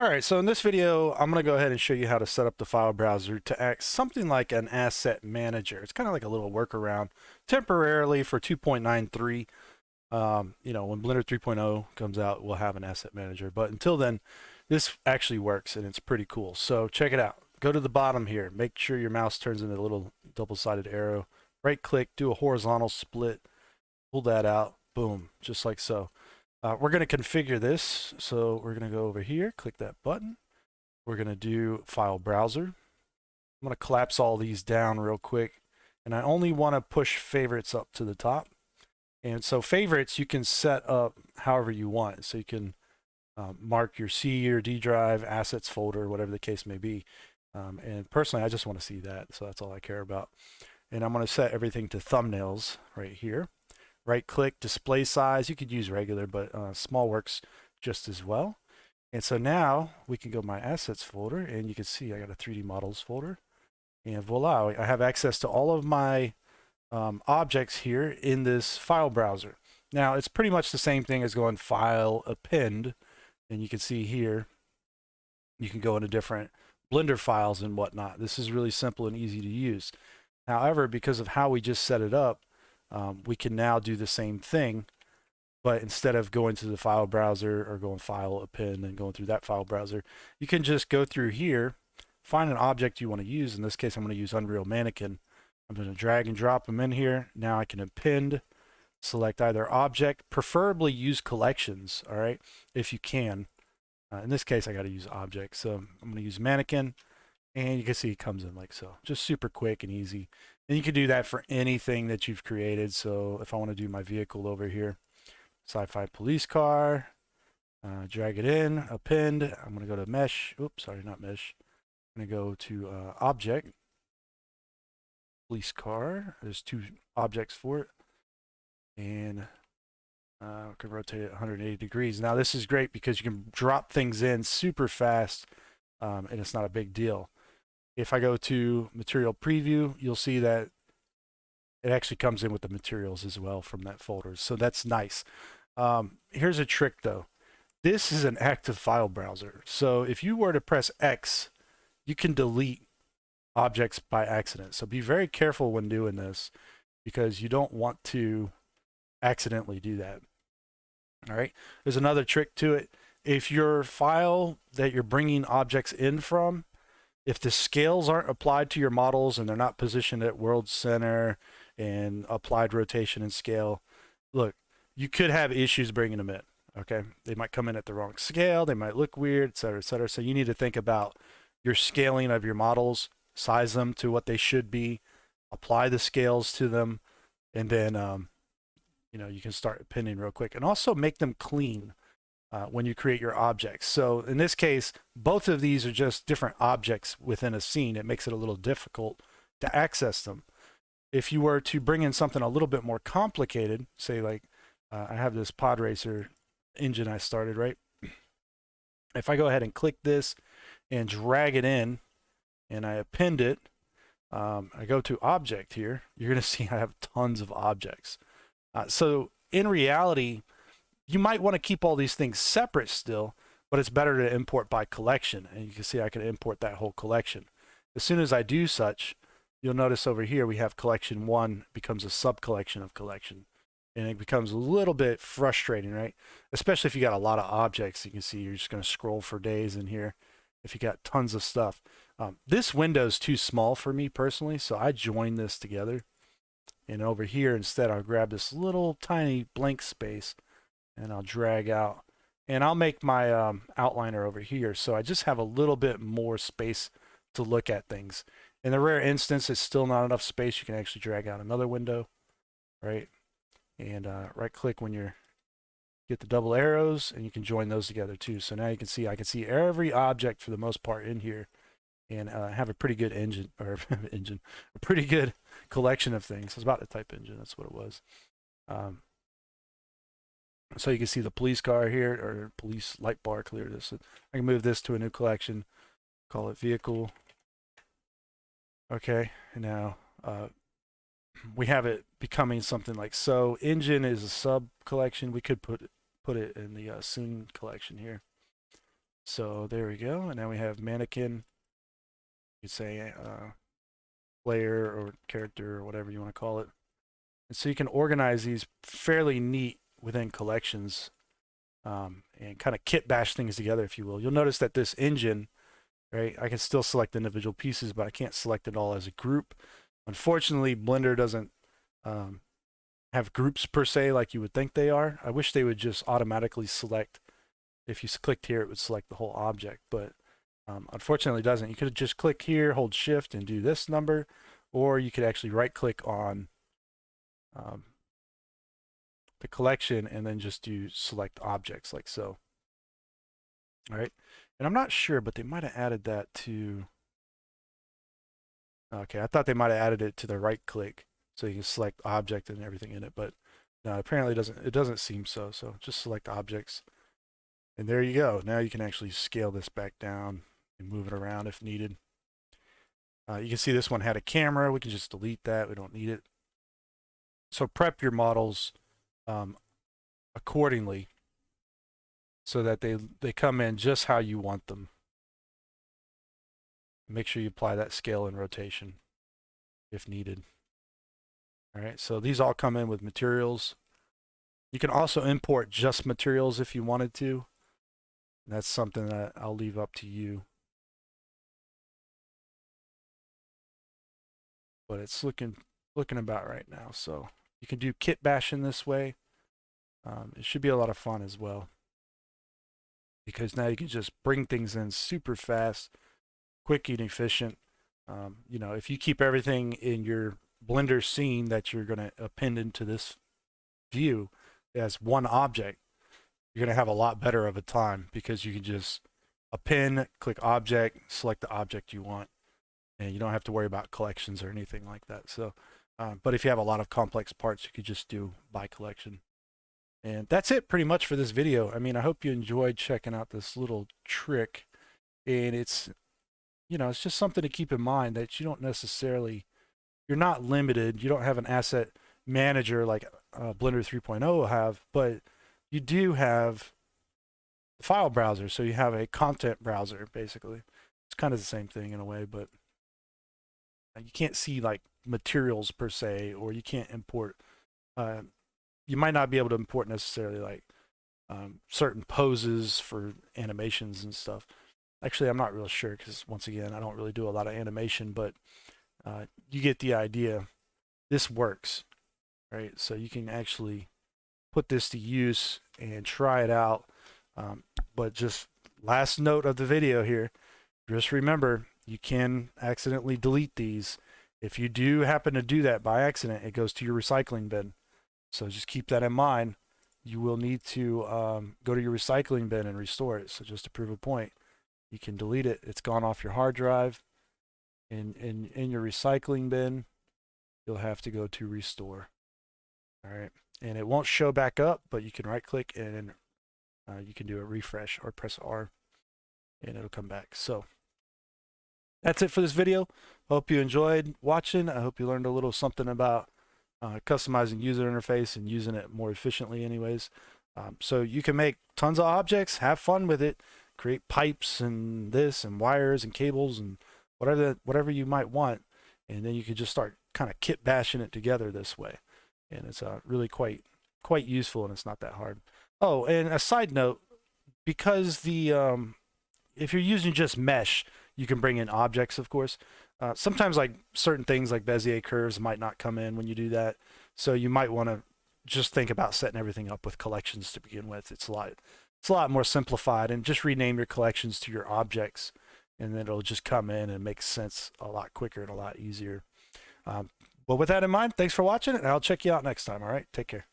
All right, so in this video, I'm going to go ahead and show you how to set up the file browser to act something like an asset manager. It's kind of like a little workaround temporarily for 2.93. When Blender 3.0 comes out, we'll have an asset manager. But until then, this actually works and it's pretty cool. So check it out. Go to the bottom here. Make sure your mouse turns into a little double-sided arrow. Right click, do a horizontal split, pull that out, boom, just like so. We're going to configure this. So we're going to go over here, click that button. We're going to do file browser. I'm going to collapse all these down real quick. And I only want to push favorites up to the top. And so favorites you can set up however you want. So you can mark your C or D drive, assets folder, whatever the case may be. And personally, I just want to see that. So that's all I care about. And I'm going to set everything to thumbnails right here. Right click, display size. You could use regular, but small works just as well. And so now we can go to my assets folder and you can see I got a 3D models folder. And voila, I have access to all of my objects here in this file browser. Now it's pretty much the same thing as going file, append, and you can see here, you can go into different Blender files and whatnot. This is really simple and easy to use. However, because of how we just set it up, we can now do the same thing, but instead of going to the file browser or going file, append, and going through that file browser, you can just go through here, find an object you want to use. In this case, I'm going to use Unreal Mannequin. I'm going to drag and drop them in here. Now I can append, select either object, preferably use collections, all right, if you can. In this case, I got to use object. So I'm going to use mannequin, and you can see it comes in like so. Just super quick and easy. And you can do that for anything that you've created. So if I want to do my vehicle over here, sci-fi police car, drag it in, append. I'm going to go to mesh. Oops, sorry, not mesh. I'm going to go to object, police car. There's two objects for it. And I can rotate it 180 degrees. Now this is great because you can drop things in super fast and it's not a big deal. If I go to material preview, you'll see that it actually comes in with the materials as well from that folder. So that's nice. Here's a trick though. This is an active file browser. So if you were to press X, you can delete objects by accident. So be very careful when doing this because you don't want to accidentally do that. All right. There's another trick to it. If your file that you're bringing objects in from, if the scales aren't applied to your models and they're not positioned at world center and applied rotation and scale, look, you could have issues bringing them in. Okay. They might come in at the wrong scale. They might look weird, et cetera, et cetera. So you need to think about your scaling of your models, size them to what they should be, apply the scales to them, and then, you can start appending real quick and also make them clean. When you create your objects. So in this case, both of these are just different objects within a scene. It makes it a little difficult to access them. If you were to bring in something a little bit more complicated, say like I have this pod racer engine I started, right? If I go ahead and click this and drag it in and I append it, I go to object here, you're going to see I have tons of objects. So in reality, you might want to keep all these things separate still, but it's better to import by collection. And you can see I can import that whole collection. As soon as I do such, you'll notice over here we have collection 1 becomes a sub-collection of collection. And it becomes a little bit frustrating, right? Especially if you got a lot of objects. You can see you're just going to scroll for days in here if you got tons of stuff. This window is too small for me personally, so I joined this together. And over here, instead, I'll grab this little tiny blank space and I'll drag out and I'll make my outliner over here. So I just have a little bit more space to look at things. In the rare instance, it's still not enough space. You can actually drag out another window, right? And right click when you're get the double arrows and you can join those together too. So now you can see, I can see every object for the most part in here and have a pretty good engine or a pretty good collection of things. I was about to type engine. That's what it was. So you can see the police car here, or police light bar, clear this. I can move this to a new collection, call it vehicle. Okay, and now we have it becoming something like so. Engine is a sub collection. We could put it in the soon collection here. so there we go. And now we have mannequin. You could say player or character or whatever you want to call it. And so you can organize these fairly neat within collections, and kind of kit bash things together, if you will. You'll notice that this engine, right, I can still select individual pieces, but I can't select it all as a group. Unfortunately, Blender doesn't have groups per se like you would think they are. I wish they would just automatically select. If you clicked here, it would select the whole object, but unfortunately it doesn't. You could just click here, hold shift and do this number, or you could actually right click on the collection and then just do select objects like so. All right. And I'm not sure, but they might have added that to, okay, I thought they might have added it to the right click so you can select object and everything in it, but no, apparently it doesn't seem so. So just select objects. And there you go. Now you can actually scale this back down and move it around if needed. You can see this one had a camera. We can just delete that. We don't need it. So prep your models accordingly so that they come in just how you want them. Make sure you apply that scale and rotation if needed. All right, so these all come in with materials. You can also import just materials if you wanted to. That's something that I'll leave up to you. But it's looking about right now. So you can do kit bashing this way. It should be a lot of fun as well, because now you can just bring things in super fast, quick and efficient. You know, if you keep everything in your Blender scene that you're going to append into this view as one object, you're going to have a lot better of a time, because you can just append, click object, select the object you want, and you don't have to worry about collections or anything like that. So, but if you have a lot of complex parts, you could just do by collection. And that's it pretty much for this video. I mean, I hope you enjoyed checking out this little trick. And it's, you know, it's just something to keep in mind, that you don't necessarily, you're not limited. You don't have an asset manager like Blender 3.0 will have, but you do have the file browser. So you have a content browser, basically. It's kind of the same thing in a way, but you can't see like materials per se, or you can't import, you might not be able to import necessarily like certain poses for animations and stuff. Actually, I'm not real sure, because once again, I don't really do a lot of animation, but you get the idea. This works, right? So you can actually put this to use and try it out. But just last note of the video here, just remember, you can accidentally delete these. If you do happen to do that by accident, it goes to your recycling bin. So just keep that in mind. You will need to go to your recycling bin and restore it. So just to prove a point, you can delete it. It's gone off your hard drive. In your recycling bin, you'll have to go to restore. All right. And it won't show back up, but you can right click and you can do a refresh or press R and it'll come back. So that's it for this video. Hope you enjoyed watching. I hope you learned a little something about customizing user interface and using it more efficiently anyways. So you can make tons of objects, have fun with it, create pipes and this and wires and cables and whatever you might want, and then you can just start kind of kit bashing it together this way. And it's really quite useful, and it's not that hard. Oh, and a side note, because the if you're using just mesh, you can bring in objects, of course. Sometimes like certain things like Bezier curves might not come in when you do that. So you might want to just think about setting everything up with collections to begin with. It's a lot more simplified, and just rename your collections to your objects, and then it'll just come in and make sense a lot quicker and a lot easier. But with that in mind, thanks for watching, and I'll check you out next time. All right, take care.